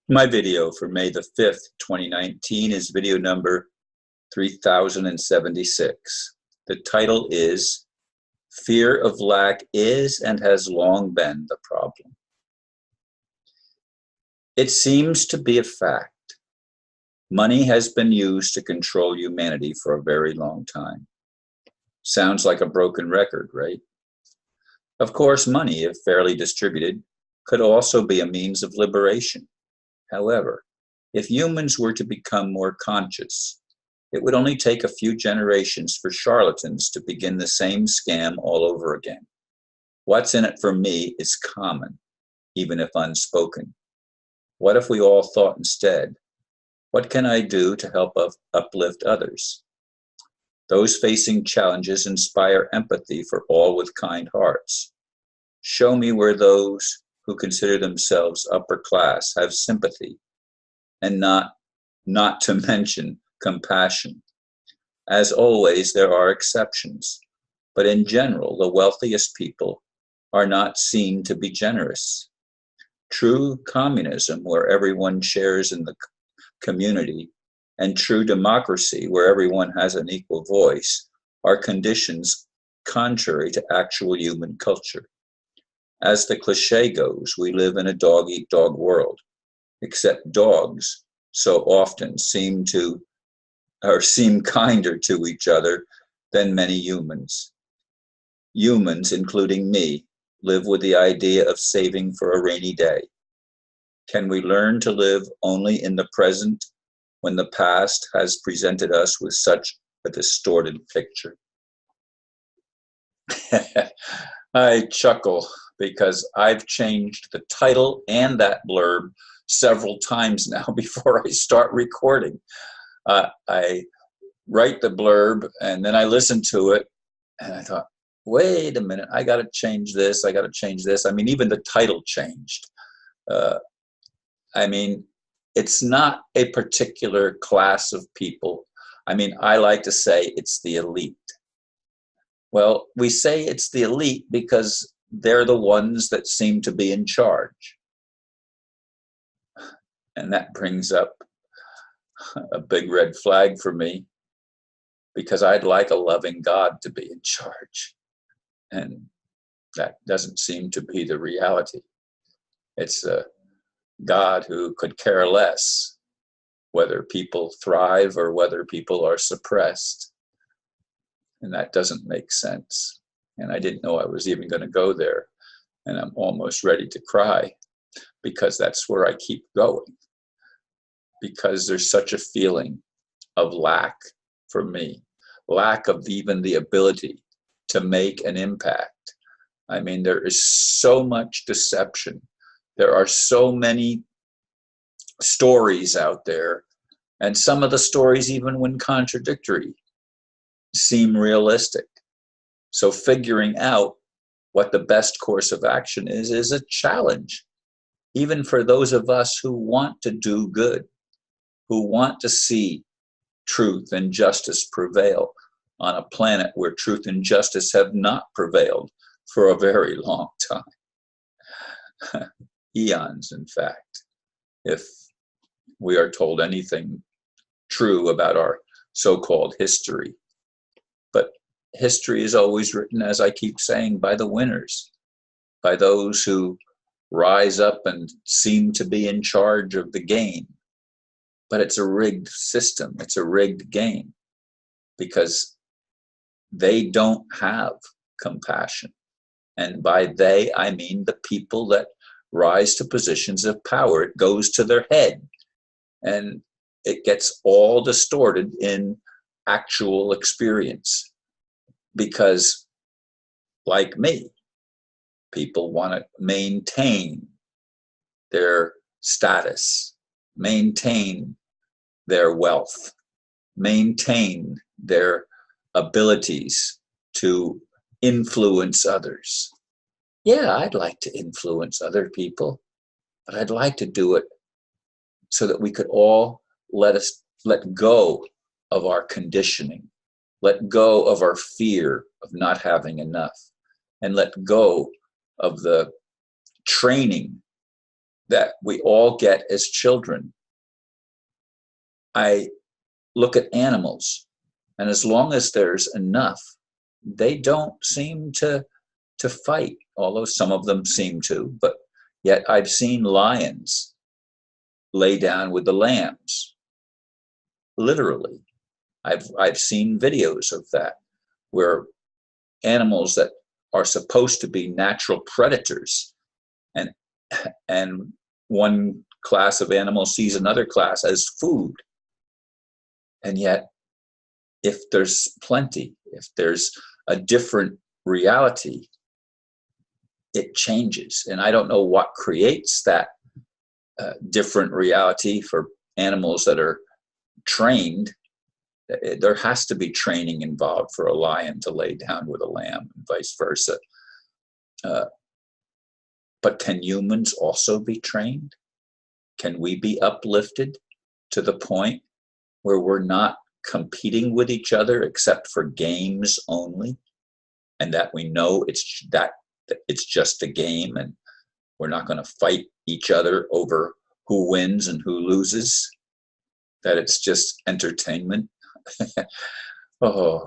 My video for May the 5th, 2019 is video number 3076. The title is Fear of Lack is and has long been the problem. It seems to be a fact. Money has been used to control humanity for a very long time. Sounds like a broken record, right? Of course, money, if fairly distributed, could also be a means of liberation. However, if humans were to become more conscious, it would only take a few generations for charlatans to begin the same scam all over again. What's in it for me is common, even if unspoken. What if we all thought instead, what can I do to help uplift others? Those facing challenges inspire empathy for all with kind hearts. Show me where those who consider themselves upper class have sympathy, and not to mention compassion. As always, there are exceptions, but in general, the wealthiest people are not seen to be generous. True communism, where everyone shares in the community, and true democracy, where everyone has an equal voice, are conditions contrary to actual human culture. As the cliché goes, we live in a dog-eat-dog world, except dogs so often seem kinder to each other than many humans. Humans, including me, live with the idea of saving for a rainy day. Can we learn to live only in the present when the past has presented us with such a distorted picture? I chuckle because I've changed the title and that blurb several times now before I start recording. I write the blurb and then I listen to it and I thought, wait a minute, I got to change this, I got to change this. I mean, even the title changed. It's not a particular class of people. I like to say it's the elite. Well, we say it's the elite because they're the ones that seem to be in charge. And that brings up a big red flag for me, because I'd like a loving God to be in charge. And that doesn't seem to be the reality. It's a God who could care less whether people thrive or whether people are suppressed. And that doesn't make sense. And I didn't know I was even going to go there. And I'm almost ready to cry because that's where I keep going. Because there's such a feeling of lack for me, lack of even the ability to make an impact. There is so much deception. There are so many stories out there, and some of the stories, even when contradictory, seem realistic. So figuring out what the best course of action is a challenge, even for those of us who want to do good, who want to see truth and justice prevail on a planet where truth and justice have not prevailed for a very long time. Eons, in fact, if we are told anything true about our so-called history. But history is always written, as I keep saying, by the winners, by those who rise up and seem to be in charge of the game. But it's a rigged system. It's a rigged game because they don't have compassion. And by they, I mean the people that rise to positions of power. It goes to their head and it gets all distorted in actual experience. Because, like me, people want to maintain their status, maintain their wealth, maintain their abilities to influence others. Yeah, I'd like to influence other people, but I'd like to do it so that we could all let go of our conditioning, let go of our fear of not having enough, and let go of the training that we all get as children. I look at animals, and as long as there's enough, they don't seem to fight, although some of them seem to. But yet I've seen lions lay down with the lambs, literally. I've seen videos of that, where animals that are supposed to be natural predators, and one class of animals sees another class as food. And yet, if there's plenty, if there's a different reality, it changes. And I don't know what creates that different reality for animals that are trained. There has to be training involved for a lion to lay down with a lamb, and vice versa. But can humans also be trained? Can we be uplifted to the point where we're not competing with each other except for games only, and that we know it's just a game, and we're not going to fight each other over who wins and who loses, that it's just entertainment? Oh,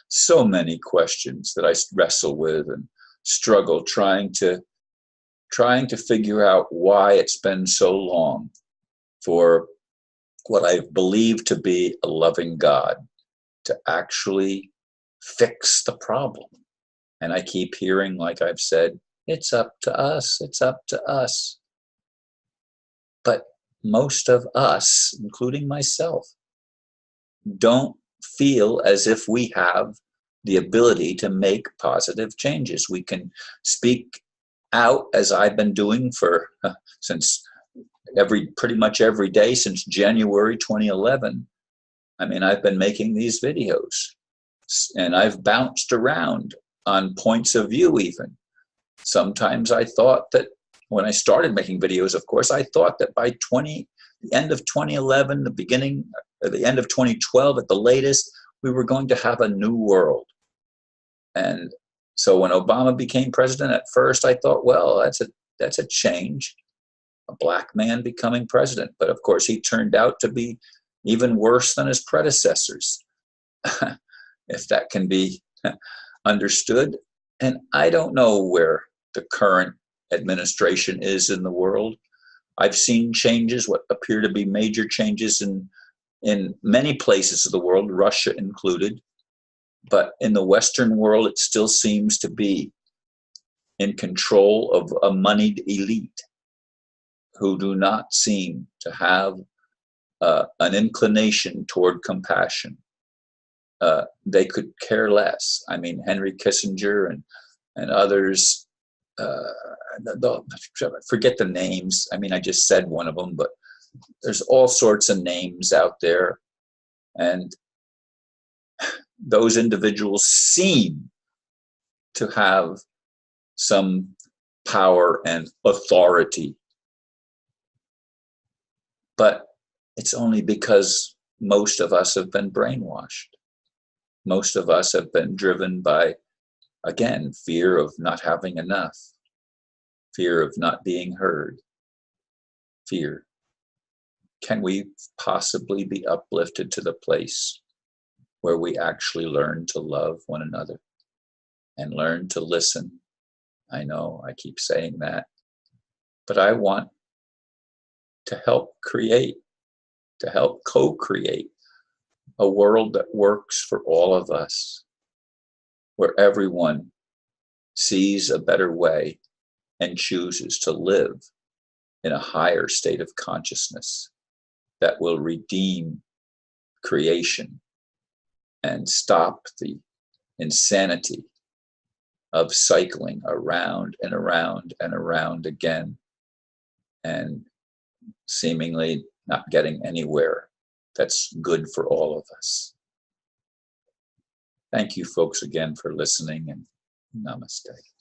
so many questions that I wrestle with and struggle trying to figure out why it's been so long for what I believe to be a loving God to actually fix the problem. And I keep hearing, like I've said, it's up to us, it's up to us. But most of us, including myself, don't feel as if we have the ability to make positive changes. We can speak out, as I've been doing since pretty much every day since January 2011. I mean, I've been making these videos, and I've bounced around on points of view even. Sometimes I thought that when I started making videos, of course, I thought that by the end of 2011, the end of 2012 at the latest, we were going to have a new world. And so when Obama became president, at first I thought, well, that's a change, a black man becoming president. But of course, he turned out to be even worse than his predecessors, if that can be understood. And I don't know where the current administration is in the world. I've seen changes, what appear to be major changes in many places of the world, Russia included. But in the Western world, it still seems to be in control of a moneyed elite who do not seem to have an inclination toward compassion. They could care less. I mean, Henry Kissinger and others, forget the names. I mean, I just said one of them, but there's all sorts of names out there. And those individuals seem to have some power and authority. But it's only because most of us have been brainwashed. Most of us have been driven by, again, fear of not having enough, fear of not being heard, fear. Can we possibly be uplifted to the place where we actually learn to love one another and learn to listen? I know I keep saying that, but I want to help co-create a world that works for all of us, where everyone sees a better way and chooses to live in a higher state of consciousness that will redeem creation and stop the insanity of cycling around and around and around again and seemingly not getting anywhere that's good for all of us. Thank you folks again for listening, and namaste.